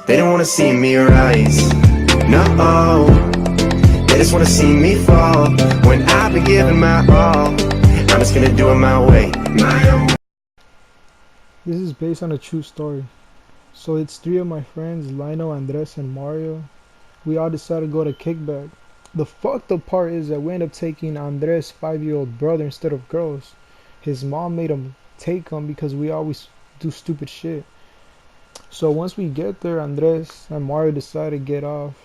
They don't wanna see me rise, no. They just wanna see me fall. When I've been giving my all, I'm just gonna do it my way, my own. This is based on a true story. So it's three of my friends, Lino, Andres, and Mario. We all decided to go to kickback. The fucked up part is that we end up taking Andres' 5-year-old brother instead of girls. His mom made him take him because we always do stupid shit. So once we get there, Andres and Mario decide to get off,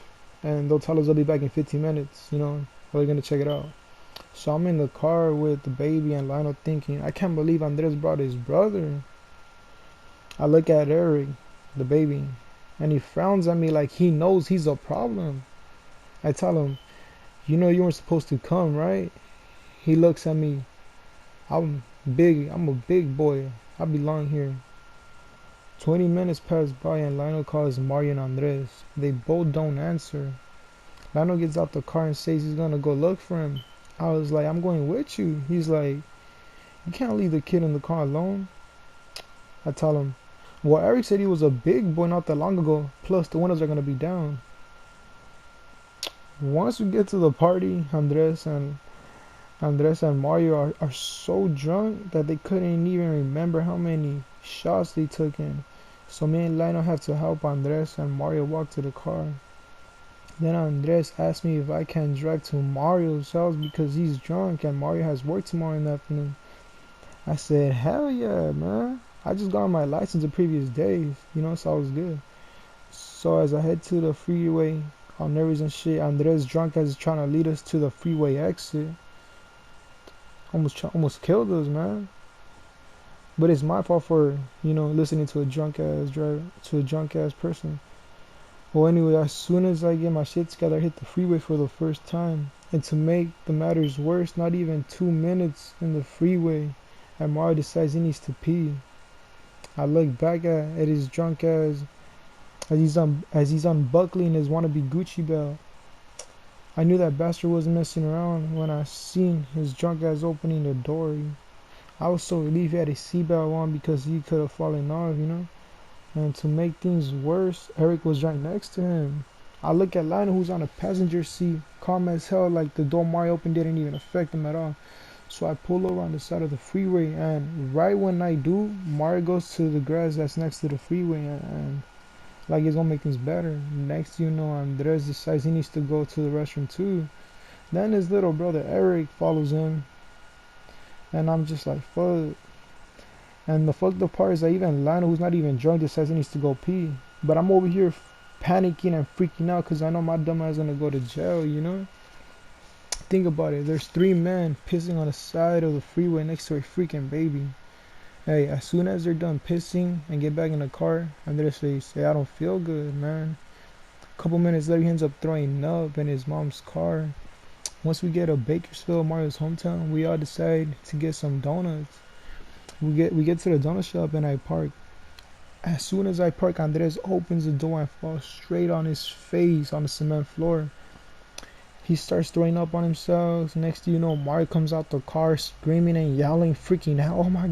and they'll tell us they'll be back in 15 minutes. We're gonna check it out. So I'm in the car with the baby and Lionel thinking, I can't believe Andres brought his brother. I look at Eric, the baby, and he frowns at me like he knows he's a problem. I tell him, you know you weren't supposed to come, right? He looks at me, I'm a big boy, I belong here. 20 minutes pass by and Lionel calls Mario and Andres. They both don't answer. Lionel gets out the car and says he's gonna go look for him. I was like, I'm going with you. He's like, you can't leave the kid in the car alone. I tell him, well, Eric said he was a big boy not that long ago, plus the windows are gonna be down. Once we get to the party, Andres and Mario are so drunk that they couldn't even remember how many shots they took in. So me and Lionel have to help Andres and Mario walk to the car. Then Andres asked me if I can drive to Mario's house because he's drunk and Mario has work tomorrow in the afternoon. I said, hell yeah, man. I just got my license the previous days, so I was good. So as I head to the freeway, all nervous and shit, Andres drunk as he's trying to lead us to the freeway exit. Almost killed us, man. But it's my fault for, listening to a drunk ass person. Well, anyway, as soon as I get my shit together, I hit the freeway for the first time. And to make the matters worse, not even 2 minutes in the freeway, and Mario decides he needs to pee. I look back at his drunk ass as he's unbuckling his wannabe Gucci belt. I knew that bastard wasn't messing around when I seen his drunk ass opening the door. I was so relieved he had his seatbelt on because he could have fallen off, And to make things worse, Eric was right next to him. I look at Lionel, who's on a passenger seat, calm as hell, like the door Mario opened didn't even affect him at all. So I pull over on the side of the freeway, and right when I do, Mario goes to the grass that's next to the freeway, and like it's gonna make things better. Next thing you know, Andres decides he needs to go to the restroom too. Then his little brother Eric follows him, and I'm just like, fuck. And the fucked up part is that even Lionel, who's not even drunk, decides he needs to go pee. But I'm over here panicking and freaking out because I know my dumb ass is gonna go to jail, Think about it. There's 3 men pissing on the side of the freeway next to a freaking baby. Hey, as soon as they're done pissing and get back in the car, Andres says, hey, I don't feel good, man. A couple minutes later, he ends up throwing up in his mom's car. Once we get to Bakersfield, Mario's hometown, we all decide to get some donuts. We get to the donut shop and I park. As soon as I park, Andres opens the door and falls straight on his face on the cement floor. He starts throwing up on himself. Next thing you know, Mario comes out the car screaming and yelling, freaking out. Oh my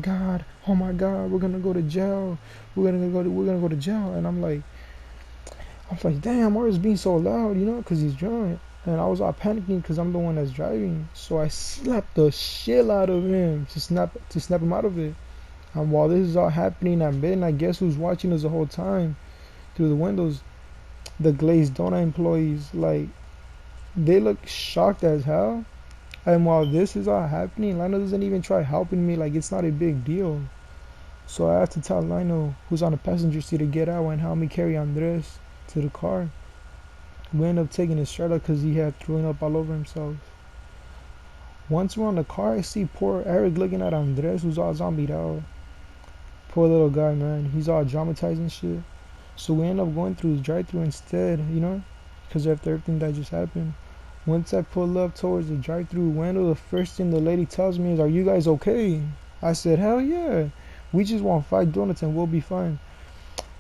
god, we're gonna go to jail. We're gonna go to jail. And I'm like, damn, Mario's being so loud, because he's drunk. And I was all panicking because I'm the one that's driving. So I slapped the shit out of him to snap him out of it. And while this is all happening at midnight, guess who's watching us the whole time through the windows? The glazed donut employees. Like, they look shocked as hell. And while this is all happening, Lionel doesn't even try helping me, like it's not a big deal. So I have to tell Lionel, who's on the passenger seat, to get out and help me carry Andres to the car. We end up taking his shirt off because he had thrown up all over himself. Once we're on the car, I see poor Eric looking at Andres, who's all zombied out. Poor little guy, man. He's all dramatized and shit. So we end up going through his drive-thru instead, because after everything that just happened. Once I pull up towards the drive-thru window, the first thing the lady tells me is, are you guys okay? I said, hell yeah. We just want 5 donuts and we'll be fine.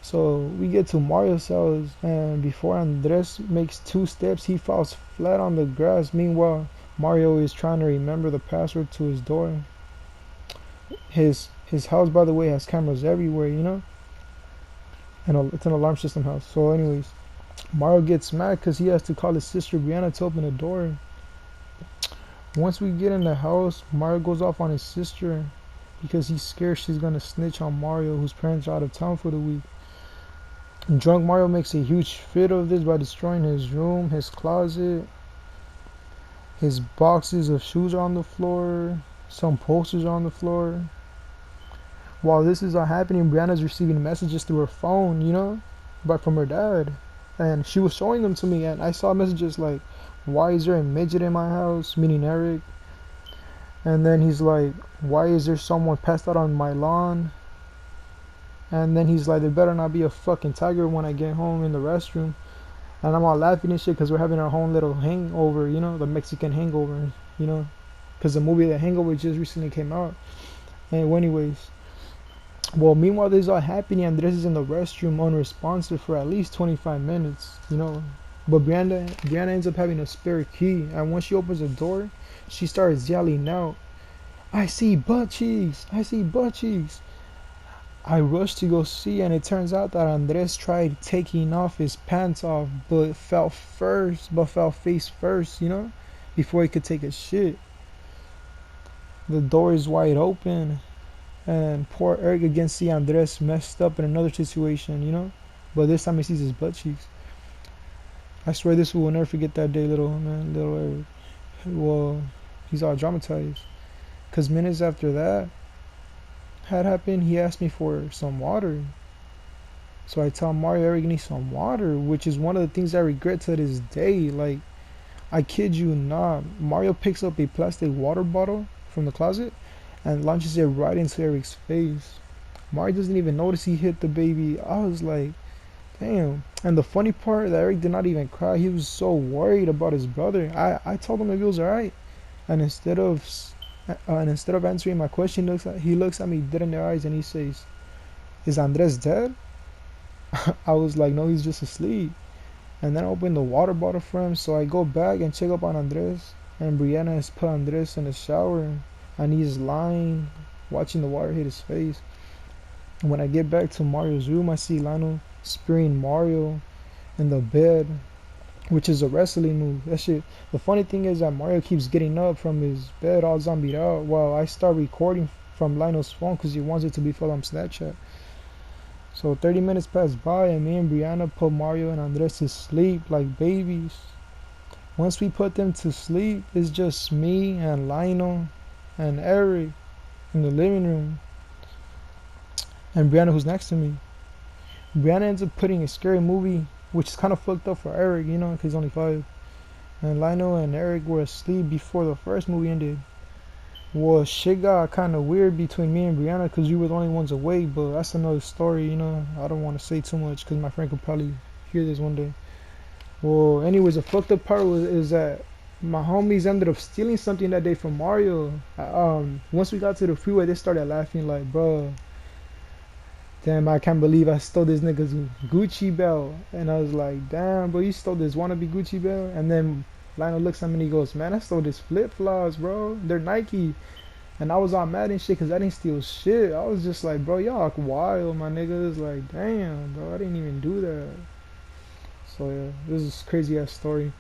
So we get to Mario's house, and before Andres makes 2 steps, he falls flat on the grass. Meanwhile, Mario is trying to remember the password to his door. His house, by the way, has cameras everywhere, and it's an alarm system house. So anyways, Mario gets mad because he has to call his sister Brianna to open the door. Once we get in the house, Mario goes off on his sister because he's scared she's gonna snitch on Mario, whose parents are out of town for the week. Drunk Mario makes a huge fit of this by destroying his room, his closet, his boxes of shoes are on the floor, some posters are on the floor. While this is all happening, Brianna's receiving messages through her phone, but from her dad. And she was showing them to me, and I saw messages like, why is there a midget in my house? Meaning Eric. And then he's like, why is there someone passed out on my lawn? And then he's like, there better not be a fucking tiger when I get home in the restroom. And I'm all laughing and shit because we're having our own little hangover, the Mexican hangover, because the movie The Hangover just recently came out. And anyways, well, meanwhile this is all happening, Andres is in the restroom unresponsive for at least 25 minutes, But Brianna ends up having a spare key, and once she opens the door, she starts yelling out, I see butt cheeks! I see butt cheeks! I rushed to go see, and it turns out that Andres tried taking off his pants off, but fell face first, before he could take a shit. The door is wide open, and poor Eric again see Andres messed up in another situation, but this time he sees his butt cheeks. I swear this will never forget that day, little Eric. Well, he's all dramatized, because minutes after that had happened, he asked me for some water. So I tell Mario Eric needs some water, which is one of the things I regret to this day. Like, I kid you not, Mario picks up a plastic water bottle from the closet and launches it right into Eric's face. Mario doesn't even notice he hit the baby. I was like, damn. And the funny part, that Eric did not even cry. He was so worried about his brother. I told him if he was alright, and instead of answering my question, he looks at me dead in the eyes and he says, is Andres dead? I was like, no, he's just asleep. And then I opened the water bottle for him, so I go back and check up on Andres, and Brianna has put Andres in the shower, and he's lying, watching the water hit his face. And when I get back to Mario's room, I see Lionel spearing Mario in the bed, which is a wrestling move. That shit. The funny thing is that Mario keeps getting up from his bed all zombied out while I start recording from Lionel's phone because he wants it to be filled on Snapchat. So 30 minutes pass by and me and Brianna put Mario and Andres to sleep like babies. Once we put them to sleep, it's just me and Lionel and Eric in the living room, and Brianna, who's next to me. Brianna ends up putting a scary movie, which is kind of fucked up for Eric, because he's only 5. And Lionel and Eric were asleep before the first movie ended. Well, shit got kind of weird between me and Brianna because we were the only ones awake, but that's another story, I don't want to say too much because my friend could probably hear this one day. Well, anyways, the fucked up part is that my homies ended up stealing something that day from Mario. Once we got to the freeway, they started laughing like, bro, damn, I can't believe I stole this nigga's Gucci belt. And I was like, damn, bro, you stole this wannabe Gucci belt? And then Lionel looks at me and he goes, man, I stole this flip-flops, bro. They're Nike. And I was all mad and shit because I didn't steal shit. I was just like, bro, y'all wild, my niggas. Like, damn, bro, I didn't even do that. So, yeah, this is a crazy-ass story.